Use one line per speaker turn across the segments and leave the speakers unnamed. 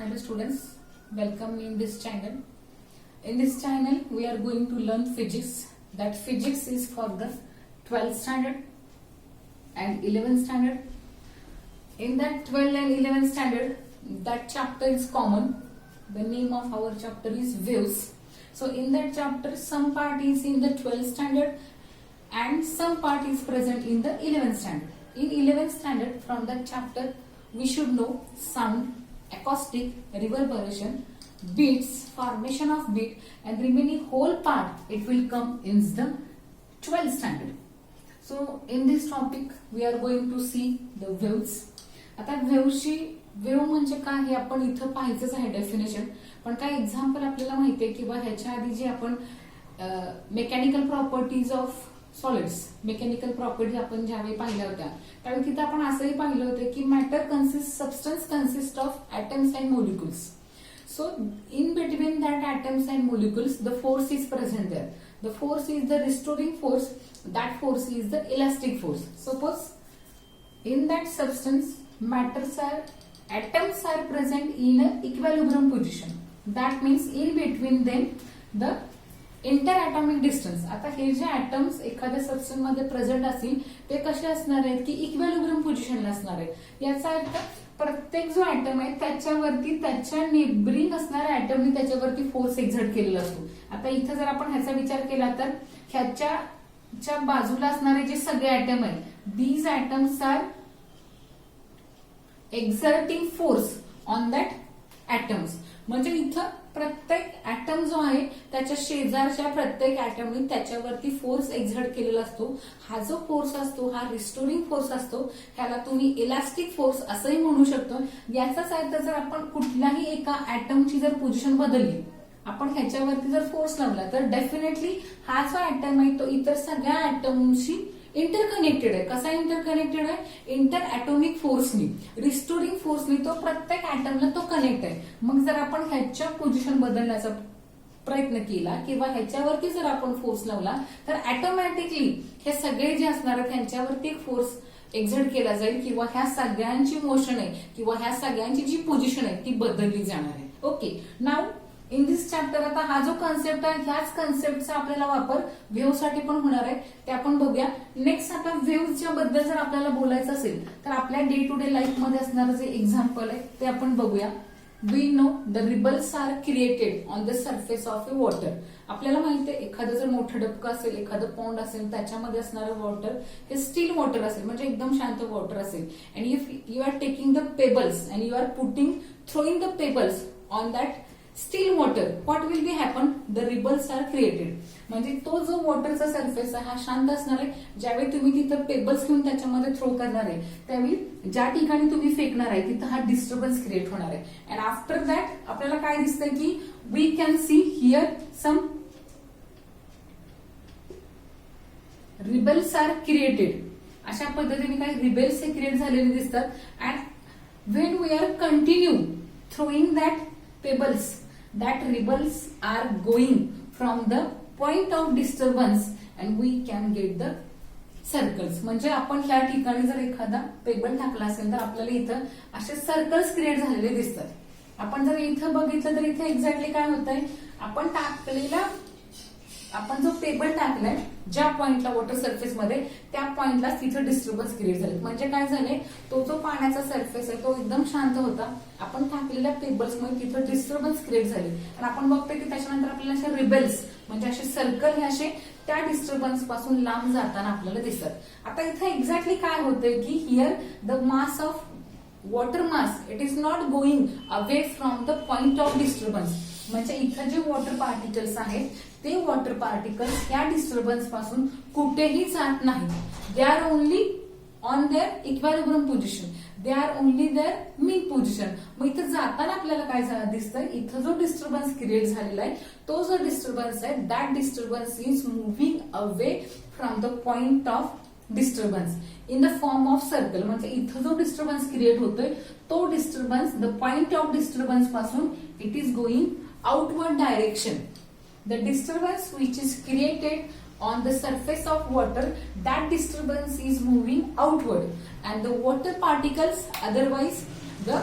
Hello students, welcome in this channel. In this channel we are going to learn physics. That physics is for the 12th standard and 11th standard. In that 12th and 11th standard, that chapter is common. The name of our chapter is waves. So in that chapter some part is in the 12th standard and some part is present in the 11th standard. In 11th standard, from that chapter we should know sound, acoustic, reverberation, beats, formation of beat, and remaining whole part it will come in the 12th standard. So in this topic we are going to see the waves. आता वेव्हची wave म्हणजे काय हे आपण इथं पाहायचंच आहे definition, पण काय example आपल्याला माहिती आहे किंवा ह्याच्या आधी जे आपण mechanical properties of solids, mechanical property आपण ज्यावेळी पाहिल्या होत्या त्यावेळी तिथं आपण असंही पाहिलं होतं की matter substance consist of atoms and molecules. So in between that atoms and molecules the force is present there. The force is the restoring force, that force is the elastic force. Suppose in that substance atoms are present in a equilibrium position. That means in between them the interatomic distance. आता हे जे atoms एखाद्या substance मध्ये present असतील ते कसे असणार आहेत की इक्विलिब्रियम पोझिशनला असणार आहेत. याचा अर्थ प्रत्येक जो ऍटम आहे त्याच्यावरती त्याच्या नेबरिंग असणाऱ्या ऍटमने त्याच्यावरती फोर्स एक्झर्ट केलेला असतो. आता इथं जर आपण ह्याचा विचार केला तर ह्याच्या बाजूला असणारे जे सगळे ऍटम आहेत these atoms are exerting force on that atoms. म्हणजे इथं प्रत्येक ऍटम जो आहे त्याच्या शेजारच्या प्रत्येक ऍटमने त्याच्यावरती फोर्स एक्झर्ट केलेला असतो. हा जो फोर्स असतो हा रिस्टोरिंग फोर्स असतो. ह्याला तुम्ही इलास्टिक फोर्स असंही म्हणू शकतो. याचाच अर्थ जर आपण कुठल्याही एका ऍटमची जर पोझिशन बदलली, आपण ह्याच्यावरती जर फोर्स लावला तर डेफिनेटली हा जो ऍटम आहे तो इतर सगळ्या ऍटमशी इंटरकनेक्टेड आहे. कसा इंटरकनेक्टेड आहे? इंटर ऍटॉमिक फोर्सनी, रिस्टोरिंग फोर्सनी तो प्रत्येक ऍटमला तो कनेक्ट आहे. मग जर आपण ह्याच्या पोझिशन बदलण्याचा प्रयत्न केला किंवा ह्याच्यावरती जर आपण फोर्स लावला तर ऑटोमॅटिकली हे सगळे जे असणार आहेत त्यांच्यावरती एक फोर्स एक्झर्ट केला जाईल किंवा ह्या सगळ्यांची मोशन आहे किंवा ह्या सगळ्यांची जी पोझिशन आहे ती बदलली जाणार आहे. Okay, now in this chapter आता हा जो कन्सेप्ट आहे ह्याच कन्सेप्टचा आपल्याला वापर वेव्ह साठी पण होणार आहे ते आपण बघूया. नेक्स्ट आता वेव्हच्या बद्दल जर आपल्याला बोलायचं असेल तर आपल्या डे टू डे लाईफ मध्ये असणारं जे एक्झाम्पल आहे ते आपण बघूया. We know the ripples are created on the surface of a water. आपल्याला माहिती आहे एखादं जर मोठं डबकं असेल, एखादं पॉन्ड असेल त्याच्यामध्ये असणारं वॉटर हे स्टील वॉटर असेल म्हणजे एकदम शांत वॉटर असेल. And if you are taking the pebbles and you are throwing the pebbles on that still water, what will be happen? The ripples are created. म्हणजे तो जो वॉटरचा सरफेस आहे हा शांत असणार आहे. ज्यावेळी तुम्ही तिथं पेबल्स घेऊन त्याच्यामध्ये थ्रो करणार आहे त्यावेळी ज्या ठिकाणी तुम्ही फेकणार आहे तिथं हा डिस्टर्बन्स क्रिएट होणार आहे. अँड आफ्टर दॅट आपल्याला काय दिसतंय की we can see here some ripples are created. अशा पद्धतीने काही रिबेल्स हे क्रिएट झालेले दिसतात. And when we are continue throwing that pebbles, that ripples are going from the point of disturbance and we can get the circles. म्हणजे आपण ह्या ठिकाणी जर एखादा पेबल टाकला असेल तर आपल्याला इथं असे सर्कल्स क्रिएट झालेले दिसतात. आपण जर इथं बघितलं तर इथे एक्झॅक्टली काय होत आहे, आपण जो पेबल टाकलाय ज्या पॉइंटला वॉटर सरफेस मध्ये त्या पॉइंटला तिथं डिस्टर्बन्स क्रिएट झाले. म्हणजे काय झाले, तो जो पाण्याचा सरफेस आहे तो एकदम शांत होता. आपण टाकलेल्या पेबल्समुळे तिथं डिस्टर्बन्स क्रिएट झाले आणि आपण बघतोय की त्याच्यानंतर आपल्याला असे रिबेल्स म्हणजे असे सर्कल हे असे त्या डिस्टर्बन्स पासून लांब जाताना आपल्याला दिसतात. आता इथं एक्झॅक्टली काय होतंय की here the mass of water mass it is not going away from the point of disturbance. म्हणजे इथं जे वॉटर पार्टिकल्स आहेत ते वॉटर पार्टिकल्स या डिस्टर्बन्स पासून कुठेही जात नाही. They are only on their equilibrium position, they are only their mean position. मग इथं जाताना आपल्याला काय दिसतंय, इथं जो डिस्टर्बन्स क्रिएट झालेला आहे तो जो डिस्टर्बन्स आहे that disturbance is moving away from the point of disturbance in the form of circle. म्हणजे इथं जो डिस्टर्बन्स क्रिएट होतोय तो disturbance the point of disturbance पासून it is going outward direction. The disturbance which is created on the surface of water, that disturbance is moving outward and the water particles, otherwise the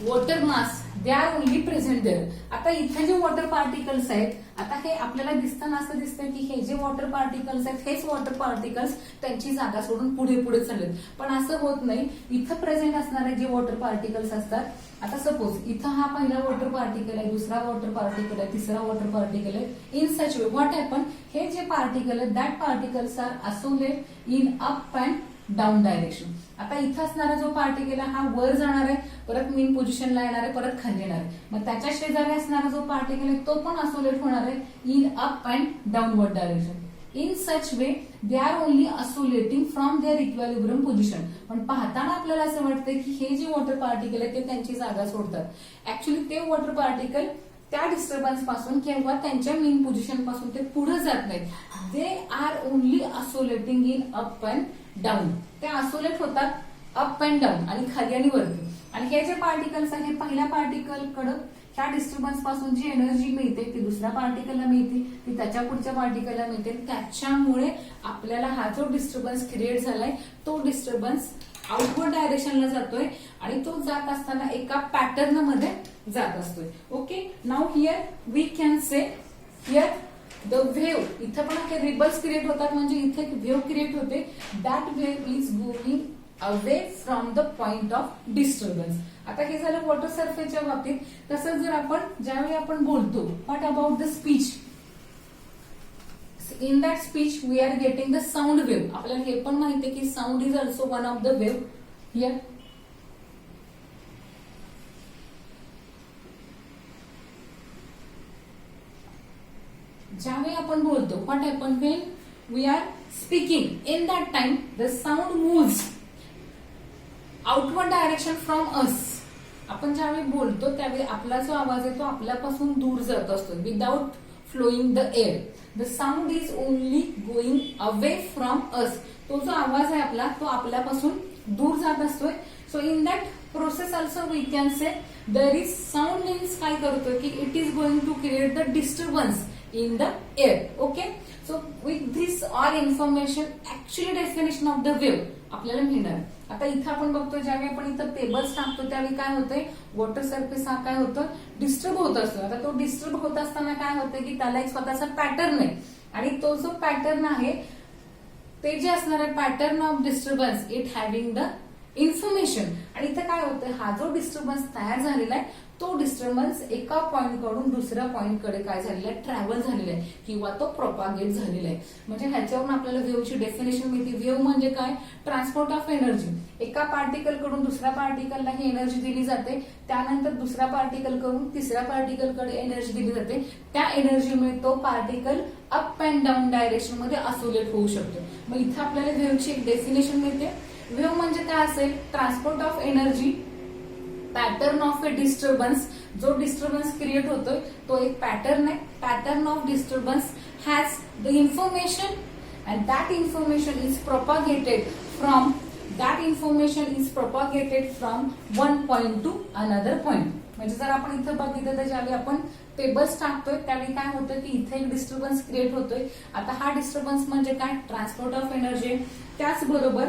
water mass they are only present there. आता इथे जे water particles आहेत, आता हे आपल्याला दिसताना असं दिसतंय की हे जे वॉटर पार्टिकल्स आहेत हेच वॉटर पार्टिकल्स त्यांची जागा सोडून पुढे पुढे चाललेत, पण असं होत नाही. इथं प्रेझेंट असणारे जे वॉटर पार्टिकल्स असतात, आता सपोज इथं हा पहिला वॉटर पार्टिकल आहे, दुसरा वॉटर पार्टिकल आहे, तिसरा वॉटर पार्टिकल आहे. In such way what happen, हे जे पार्टिकल आहेत that particles are oscillate in up and down direction. आता इथं असणारा जो पार्टिकल आहे हा वर जाणार आहे, परत मेन पोझिशनला येणार आहे, परत खाली येणार आहे. मग त्याच्या शेजारी असणारा जो पार्टिकल आहे तो पण असोलेट होणार आहे in up and downward direction. In such way they are only oscillating from their equilibrium position. पण पाहताना आपल्याला असं वाटतं की हे जे वॉटर पार्टिकल आहे ते त्यांची जागा सोडतात. ऍक्च्युली ते वॉटर पार्टिकल त्या डिस्टर्बन्स पासून किंवा त्यांच्या मेन पोझिशन पासून ते पुढे जात नाहीत. They are only oscillating in up and down. ते असोलेट होतात अप अँड डाऊन आणि खाली आणि वरती. आणि हे जे पार्टिकल्स आहे, पहिल्या पार्टिकल कडे ह्या डिस्टर्बन्स पासून जी एनर्जी मिळते ती दुसऱ्या पार्टिकलला मिळते, ती त्याच्या पुढच्या पार्टिकलला मिळते. त्याच्यामुळे आपल्याला हा जो डिस्टर्बन्स क्रिएट झालाय तो डिस्टर्बन्स आउटवर्ड डायरेक्शनला जातोय आणि तो जात असताना एका पॅटर्न मध्ये जात असतोय. Okay, now here we can say here the wave, इथं पण हे रिबल्स क्रिएट होतात म्हणजे इथे वेव्ह क्रिएट होते. That wave is going away from the point of disturbance. आता हे झालं वॉटर सरफेसच्या बाबतीत. तसंच जर आपण ज्यावेळी आपण बोलतो what about the speech, in that speech we are getting the sound wave. आपल्याला हे पण माहिती आहे की sound is also one of the wave. Here ज्यावेळी आपण बोलतो what happen when we are speaking, in that time the sound moves outward direction from us. आपण ज्यावेळी बोलतो त्यावेळी आपला जो आवाज आहे तो आपल्यापासून दूर जात असतो without flowing the air. The sound is only going away from us. तो जो आवाज आहे आपला तो आपल्यापासून दूर जात असतोय. So in that process also we can say there is sound means काय करतोय की it is going to create the disturbance in the air. Okay, so with this all information actually definition of the wave आपल्याला मिळणार. आता इथं आपण बघतो ज्यावेळी आपण इथं पेबल्स टाकतो त्यावेळी काय होतंय, वॉटर सरफेस हा काय होतं डिस्टर्ब होत असतो. आता तो डिस्टर्ब होत असताना काय होतं की त्याला एक स्वतःचा पॅटर्न आहे आणि तो जो पॅटर्न आहे ते जे असणार आहे pattern of disturbance it having the information. आणि इथं काय होतं, हा जो डिस्टर्बन्स तयार झालेला आहे तो डिस्टर्बन्स एका पॉइंट कडून दुसऱ्या पॉइंट कडे काय झालेला आहे ट्रॅव्हल झालेला आहे किंवा तो प्रोपागेट झालेला आहे. म्हणजे ह्याच्यावरून आपल्याला वेव्हची डेफिनेशन मिळते. वेव्ह म्हणजे काय, ट्रान्सपोर्ट ऑफ एनर्जी. एका पार्टिकल कडून दुसऱ्या पार्टिकलला ही एनर्जी दिली जाते, त्यानंतर दुसऱ्या पार्टिकल कडून तिसऱ्या पार्टिकल कडे एनर्जी दिली जाते. त्या एनर्जीमुळे तो particle up and down direction मध्ये असोलेट होऊ शकतो. मग इथे आपल्याला वेव्हची एक डेफिनेशन मिळते. वेव्ह म्हणजे काय असेल, transport of energy, pattern of A disturbance. जो डिस्टर्बन्स क्रिएट होतोय तो एक पॅटर्न आहे. Pattern of disturbance has the information and that information is propagated from one point to another point. म्हणजे जर आपण इथं बघितलं तर ज्यावेळी आपण पेबल्स टाकतोय त्यावेळी काय होतं की इथे एक डिस्टर्बन्स क्रिएट होतोय. आता हा डिस्टर्बन्स म्हणजे काय, ट्रान्सपोर्ट ऑफ एनर्जी. त्याचबरोबर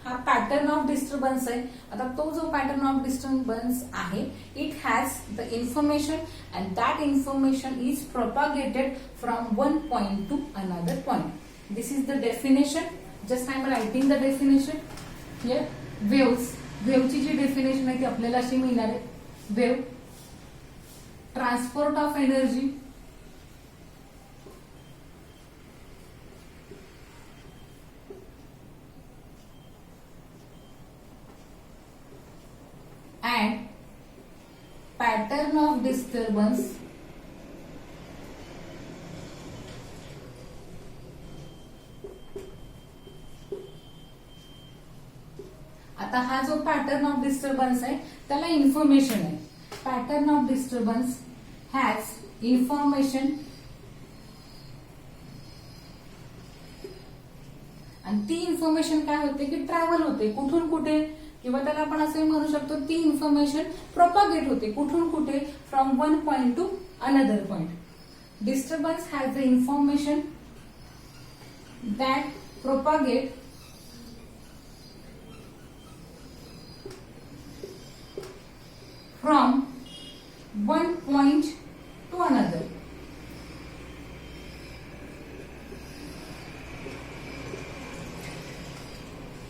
हा पॅटर्न ऑफ डिस्टर्बन्स आहे. आता तो जो पॅटर्न ऑफ डिस्टर्बन्स आहे it has the information and that information is propagated from one point to another point. This is the definition. Just I am writing the definition here. वेव्हची जी definition आहे ती आपल्याला अशी मिळणार आहे. Wave, transport of energy, and pattern of disturbance आता हा जो पॅटर्न ऑफ डिस्टर्बन्स आहे त्याला इन्फॉर्मेशन आहे. Pattern of disturbance has information आणि ती इन्फॉर्मेशन काय होते की ट्रॅव्हल होते कुठून कुठे, किंवा त्याला आपण असंही म्हणू शकतो ती इन्फॉर्मेशन प्रोपागेट होते कुठून कुठे, from one point to another point. Disturbance has the information that propagate from one point to another.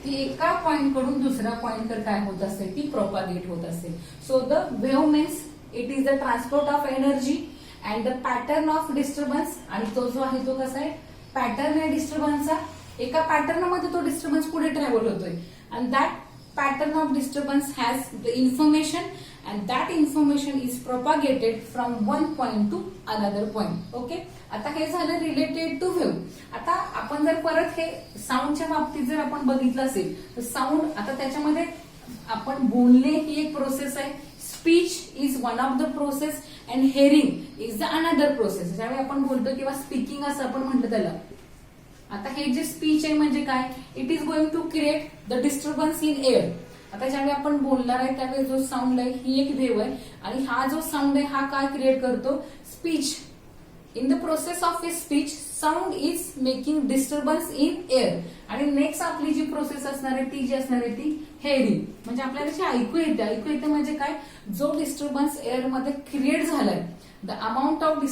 ती एका पॉइंट कडून दुसऱ्या पॉइंट कडे काय होत असेल, ती प्रोपागेट होत असेल. So the wave means it is the transport of energy and the pattern of disturbance. आणि तो जो आहे तो कसा आहे, पॅटर्न आहे डिस्टर्बन्सचा. एका पॅटर्न मध्ये तो डिस्टर्बन्स पुढे ट्रॅव्हल होतोय and that pattern of disturbance has the information and that information is propagated from one point to another point. Okay, आता हे झालं रिलेटेड टू वेव्ह. आता आपण जर परत हे साऊंडच्या बाबतीत जर आपण बघितलं असेल तर साऊंड, आता त्याच्यामध्ये आपण बोलणे ही एक प्रोसेस आहे, speech is one of the process and hearing is the another process. ज्यावेळी आपण बोलतो किंवा स्पीकिंग असं आपण म्हटलं त्याला. आता हे जे स्पीच आहे म्हणजे काय, it is going to create the disturbance in air. आता ज्यावेळी आपण बोलणार आहे त्यावेळी जो साऊंड आहे ही एक वेव्ह आहे आणि हा जो साऊंड आहे हा काय क्रिएट करतो, speech. In the process of a speech sound is making disturbance in air. आणि नेक्स्ट आपली जी प्रोसेस असणार आहे ती जी असणार आहे ती हेअरिंग. म्हणजे आपल्याला जे ऐकू येते म्हणजे काय, जो डिस्टर्बन्स एअर मध्ये क्रिएट झालाय, the amount of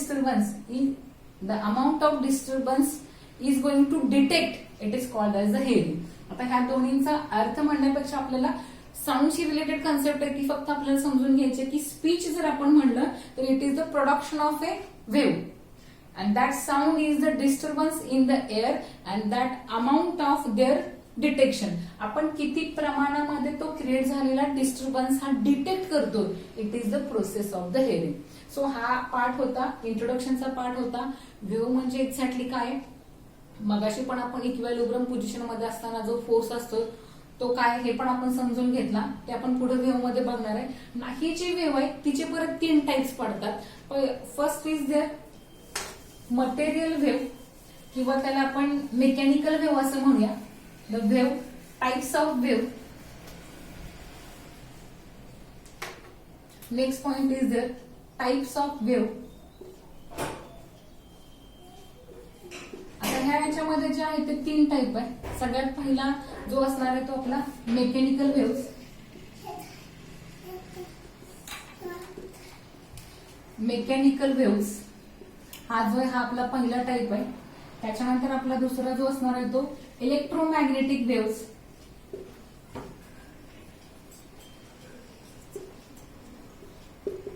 disturbance is going to detect, it is called as the hearing. आता ह्या दोन्हींचा अर्थ म्हणण्यापेक्षा आपल्याला साऊंडशी रिलेटेड कन्सेप्ट आहे ती फक्त आपल्याला समजून घ्यायची की स्पीच जर आपण म्हणलं तर it is the production of A wave and that sound is the disturbance in the air and that amount of their detection. आपण किती प्रमाणामध्ये तो क्रिएट झालेला डिस्टर्बन्स हा डिटेक्ट करतो, it is the process of the hearing. So हा part होता, इंट्रोडक्शनचा part होता. वेव्ह म्हणजे एक्झॅक्टली काय, मगाशी पण आपण इक्विलिब्रियम पोझिशन मध्ये असताना जो फोर्स असतो तो काय हे पण आपण समजून घेतला. ते आपण पुढे वेव्ह मध्ये बघणार आहे. ही जी वेव्ह आहे तिचे परत 3 टाइप्स पडतात. First is there material wave किंवा त्याला आपण मेकॅनिकल वेव्ह असं म्हणूया. The wave types of wave. Next point is their types of wave. आता ह्या याच्यामध्ये जे आहे ते 3 टाईप आहे. सगळ्यात पहिला जो असणार आहे तो आपला मेकॅनिकल वेव्ह. मेकॅनिकल वेव्स हा जो आहे हा आपला पहिला टाईप आहे. त्याच्यानंतर आपला दुसरा जो असणार आहे तो इलेक्ट्रोमॅग्नेटिक वेव्स.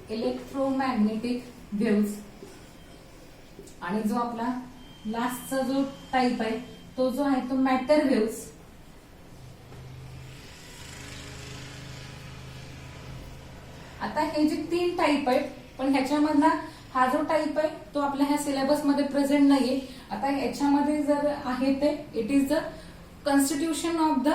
Electromagnetic waves. आणि जो आपला लास्टचा जो टाईप आहे तो जो आहे तो मॅटर वेव्स. आता हे जे 3 टाईप आहेत पण ह्याच्यामधला हा जो टाईप आहे तो आपल्या ह्या सिलेबस मध्ये प्रेझेंट नाहीये. आता ह्याच्यामध्ये जर आहे ते it is the constitution of the,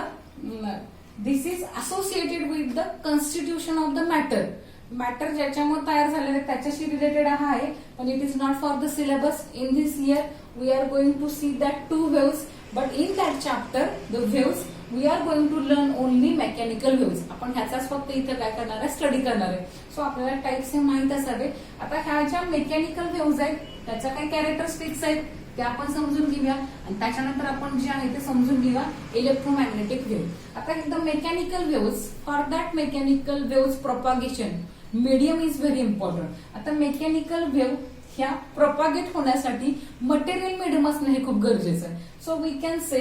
this is associated with the constitution of the matter. Matter ज्याच्यामुळे तयार झालेलं आहे त्याच्याशी रिलेटेड हा आहे पण it is not for the syllabus. In this year we are going to see that 2 waves but in that chapter the waves we are going to learn only mechanical waves. आपण ह्याचाच फक्त इथं काय करणार आहे, स्टडी करणार आहे. So आपल्याला टाइप्स हे माहित असावे. आता ह्या ज्या मेकॅनिकल वेव्स आहेत त्याच्या काही कॅरेक्टरिस्टिक्स आहेत ते आपण समजून घेऊया आणि त्याच्यानंतर आपण जे आहे ते समजून घेऊया इलेक्ट्रोमॅग्नेटिक वेव्ह. आता the mechanical waves, for that mechanical waves propagation medium is very important. आता मेकॅनिकल वेव्ह ह्या प्रोपागेट होण्यासाठी मटेरियल मीडियम असणं हे खूप गरजेचं आहे. So we can say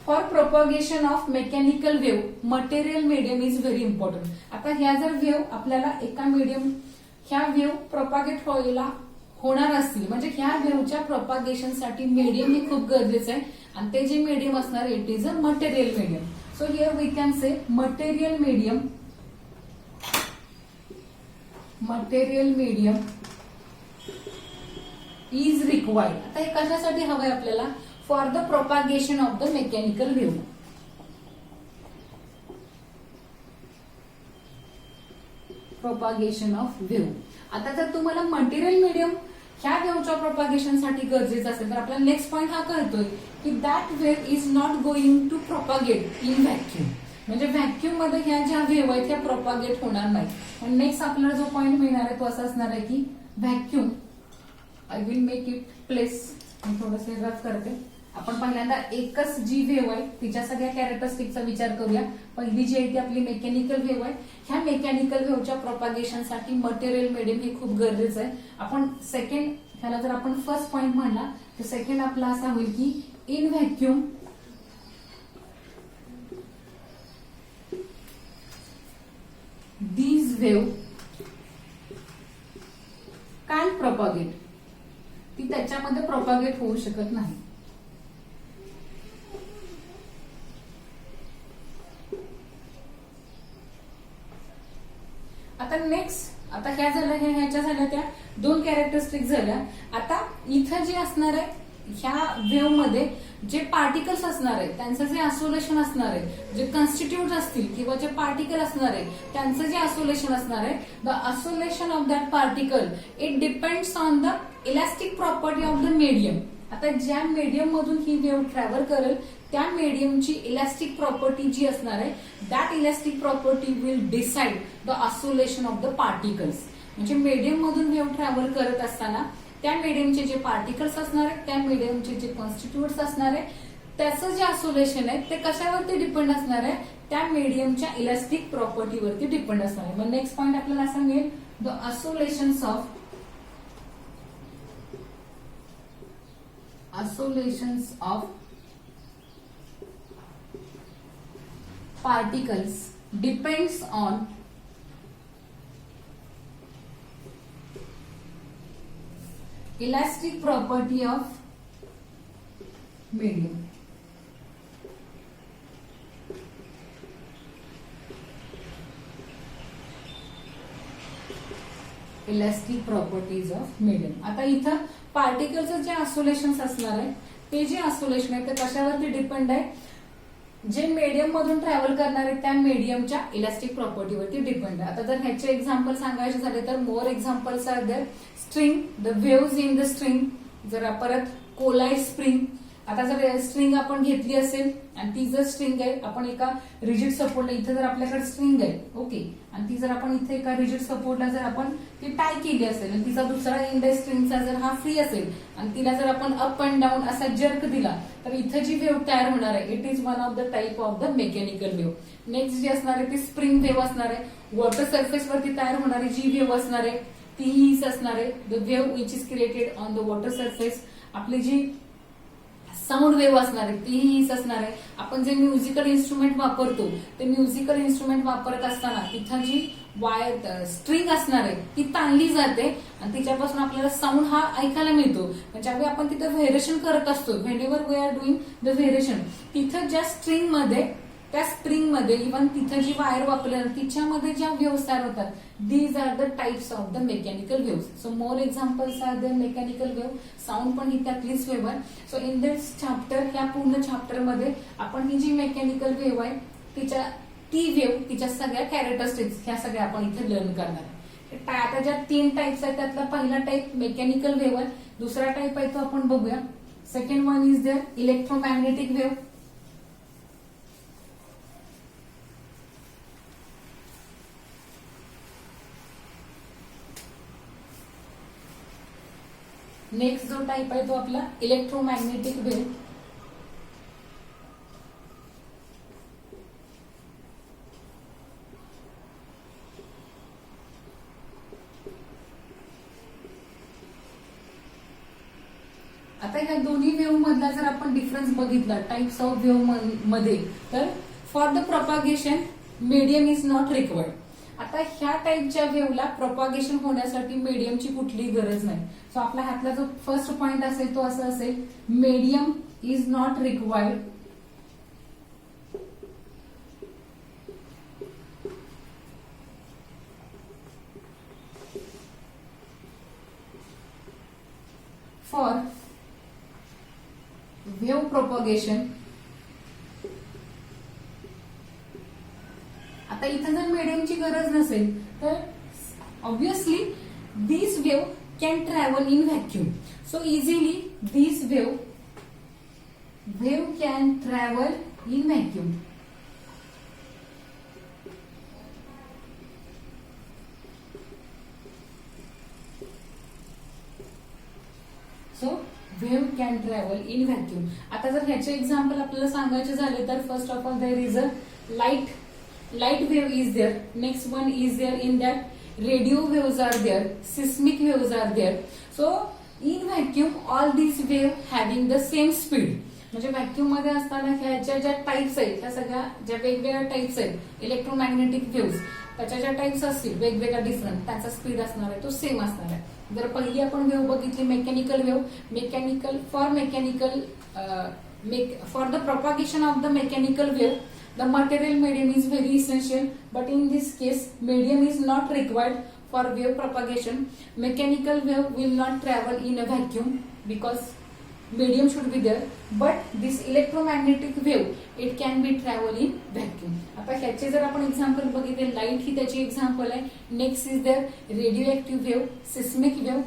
for propagation of mechanical wave material medium is very important. आता ह्या जर वेव्ह आपल्याला एका मीडियम, ह्या वेव्ह प्रोपागेट व्हायला होणार असतील म्हणजे ह्या वेव्हच्या प्रोपागेशनसाठी मीडियम हे खूप गरजेचं आहे आणि ते जे मीडियम असणार it is a material medium. So here we can say material medium. Material medium is required. आता हे कशासाठी हवंय आपल्याला, for the propagation of the mechanical wave. Propagation of wave. आता जर तुम्हाला मटेरियल मीडियम ह्या वेव्हच्या प्रोपागेशनसाठी गरजेचं असेल तर आपल्याला नेक्स्ट पॉइंट हा कळतोय की that wave is not going to propagate in vacuum. म्हणजे व्हॅक्यूम मध्ये ह्या ज्या वेव्ह आहेत त्या प्रोपागेट होणार नाही. पण नेक्स्ट आपल्याला जो पॉइंट मिळणार आहे तो असा असणार आहे की vacuum, I will make it place, मी थोडंसं रफ करते. आपण पहिल्यांदा एकच जी वेव्ह आहे तिच्या सगळ्या कॅरेक्टरिस्टिकचा विचार करूया. पहिली जी आहे ती आपली मेकॅनिकल वेव्ह आहे. ह्या मेकॅनिकल वेव्हच्या प्रोपागेशनसाठी मटेरियल मीडियम हे खूप गरजेचं आहे. आपण सेकंड ह्याला जर आपण फर्स्ट पॉइंट म्हणला तर सेकंड आपला असा होईल की in vacuum these wave can't propagate. ती त्याच्यामध्ये प्रोपागेट होऊ शकत नाही. आता नेक्स्ट, आता ह्या झाल्या ह्याच्या झाल्या त्या दोन कॅरेक्टरिस्टिक झाल्या. आता इथं जे असणार आहे ह्या वेव्ह मध्ये जे पार्टिकल्स असणार आहे त्यांचं जे आयसोलेशन असणार आहे, जे कॉन्स्टिट्यूट असतील किंवा जे पार्टिकल असणार आहे त्यांचं जे आयसोलेशन असणार आहे, the isolation of that particle it depends on the elastic property of the medium. आता ज्या मीडियम मधून ही वेव्ह ट्रॅव्हल करेल त्या मीडियमची इलास्टिक प्रॉपर्टी जी असणार आहे that elastic property will decide the isolation of the particles. म्हणजे मीडियम मधून वेव्ह ट्रॅव्हल करत असताना त्या मीडियमचे जे पार्टिकल्स असणार आहेत, त्या मीडियमचे जे कॉन्स्टिट्यूट्स असणार आहे त्याचं जे आयसोलेशन आहे ते कशावरती डिपेंड असणार आहे, त्या मीडियमच्या इलास्टिक प्रॉपर्टीवरती डिपेंड असणार आहे. मग नेक्स्ट पॉइंट आपल्याला असा मिळेल the isolations of particles depends on elastic property of medium. Elastic properties of medium. आता इथं पार्टिकलचं जे आयसोलेशन असणार आहे ते जे आयसोलेशन आहे ते कशावरती डिपेंड आहे, जे मीडियम मधून ट्रॅव्हल करणार आहे त्या मीडियमच्या इलास्टिक प्रॉपर्टीवरती डिपेंड आहे. आता जर ह्याचे एक्झाम्पल सांगायचे झाले तर more examples are there. String, the waves in the string. जर परत कोलाइड स्प्रिंग. आता जर स्ट्रिंग आपण घेतली असेल आणि ती जर स्ट्रिंग आहे आपण एका रिजिड सपोर्टला, इथे जर आपल्याकडे स्ट्रिंग आहे ओके, आणि ती जर आपण इथे एका रिजिड सपोर्टला जर आपण ती टाय केली असेल आणि तिचा दुसरा एंड आहे स्ट्रिंगचा जर हा फ्री असेल आणि तिला जर आपण अप अँड डाऊन असा जर्क दिला तर इथे जी वेव्ह तयार होणार आहे it is one of the type of the mechanical wave. Next जी असणार आहे ती स्प्रिंग वेव्ह असणार आहे. वॉटर सरफेसवरती तयार होणारी जी वेव्ह असणार आहे ती हीच असणार आहे, the wave which is created on the water surface. आपली जी साऊंड वेव्ह असणार आहे ती हीच असणार आहे. आपण जे म्युझिकल इन्स्ट्रुमेंट वापरतो ते म्युझिकल इन्स्ट्रुमेंट वापरत असताना तिथं जी वायर स्ट्रिंग असणार आहे ती ताणली जाते आणि तिच्यापासून आपल्याला साऊंड हा ऐकायला मिळतो. ज्यावेळी आपण तिथं व्हेरिएशन करत असतो, whenever we are doing the variation, तिथं ज्या स्ट्रिंग मध्ये त्या स्प्रिंग मध्ये इव्हन तिथं जी वायर वापरली तिच्यामध्ये ज्या वेव्हज तयार होतात these are the types of the mechanical waves. So more examples are the mechanical wave. Sound पण ही त्यातलीच वेव्ह आहे. सो इन दिस चॅप्टर, ह्या पूर्ण चॅप्टर मध्ये आपण ही जी मेकॅनिकल वेव्ह आहे ती वेव्ह तिच्या सगळ्या कॅरेक्टरिस्टिक्स ह्या सगळ्या आपण इथे लर्न करणार आहे. आता ज्या तीन टाइप्स आहेत त्यातला पहिला टाइप मेकॅनिकल वेव्ह आहे. दुसरा टाइप आहे तो आपण बघूया. Second one is their electromagnetic wave. Next जो टाइप आहे तो आपला इलेक्ट्रोमॅग्नेटिक वेव्ह. आता ह्या दोन्ही वेव्ह मधला जर आपण डिफरन्स बघितला टाइप्स ऑफ वेव्ह मध्ये तर for the propagation medium is not required. आता ह्या टाइपच्या वेव्हला प्रोपागेशन होण्यासाठी मीडियमची कुठलीही गरज नाही. सो आपल्या हातला जो फर्स्ट पॉइंट असेल तो असा असेल, medium is not required for wave propagation. आता इथं जर मीडियमची गरज नसेल तर obviously this wave can travel in vacuum. So easily this wave can travel in vacuum. So wave can travel in vacuum. आता जर ह्याचे एक्झाम्पल आपल्याला सांगायचे झाले तर first of all there is a light wave is there. Next one is there in that radio waves are there, seismic waves are there. So in vacuum all these wave having the same speed. म्हणजे vacuum मध्ये असताना ह्याच्या ज्या types आहेत ह्या सगळ्या ज्या वेगवेगळ्या टाइप्स आहेत इलेक्ट्रोमॅग्नेटिक वेव्स त्याच्या ज्या टाइप्स असतील वेगवेगळ्या डिफरंट त्यांचा स्पीड असणार आहे तो सेम असणार आहे. जर पहिली आपण वेव्ह बघितली mechanical wave for the propagation of the mechanical wave the material medium is very essential, but in this case medium is not required for wave propagation. Mechanical wave will not travel in a vacuum because medium should be there, but this electromagnetic wave it can be travel in vacuum. आता ह्याचे जर आपण example बघितले light ही त्याची example आहे. Next is there radio wave, seismic wave.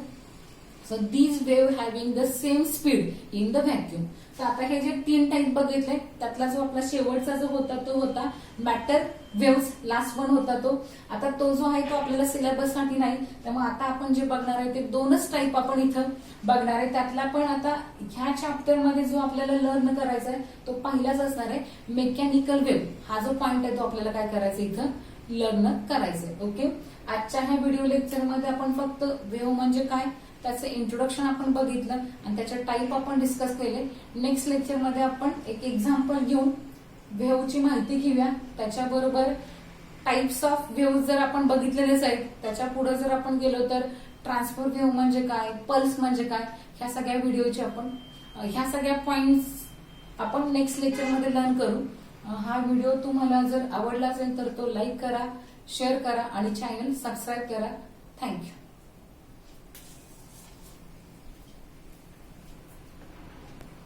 So these wave having the same speed in the vacuum. तर आता हे जे 3 टाईप बघितले त्यातला जो आपला शेवटचा जो होता तो होता मॅटर वेव्स. लास्ट वन होता तो. आता तो जो आहे तो आपल्याला सिलेबससाठी नाही त्यामुळे आता आपण जे बघणार आहे ते 2च टाईप आपण इथं बघणार आहे. त्यातला पण आता ह्या चॅप्टर मध्ये जो आपल्याला लर्न करायचा आहे तो पहिलाच असणार आहे मेकॅनिकल वेव्ह. हा जो पॉइंट आहे तो आपल्याला काय करायचं इथं लर्न करायचंय. ओके. आजच्या ह्या व्हिडिओ लेक्चरमध्ये आपण फक्त वेव्ह म्हणजे काय त्याचं इंट्रोडक्शन आपण बघितलं आणि त्याच्या टाईप आपण डिस्कस केले. नेक्स्ट लेक्चरमध्ये आपण एक एक्झाम्पल घेऊन वेव्हची माहिती घेऊया. त्याच्याबरोबर टाइप्स ऑफ वेव्ह जर आपण बघितलेलेच आहेत त्याच्या पुढे जर आपण गेलो तर ट्रान्सफर वेव्ह म्हणजे काय, पल्स म्हणजे काय, ह्या सगळ्या व्हिडिओचे आपण ह्या सगळ्या पॉइंट्स आपण नेक्स्ट लेक्चरमध्ये लर्न करू. हा व्हिडिओ तुम्हाला जर आवडला असेल तर तो लाईक करा, शेअर करा आणि चॅनल सबस्क्राईब करा. थँक्यू.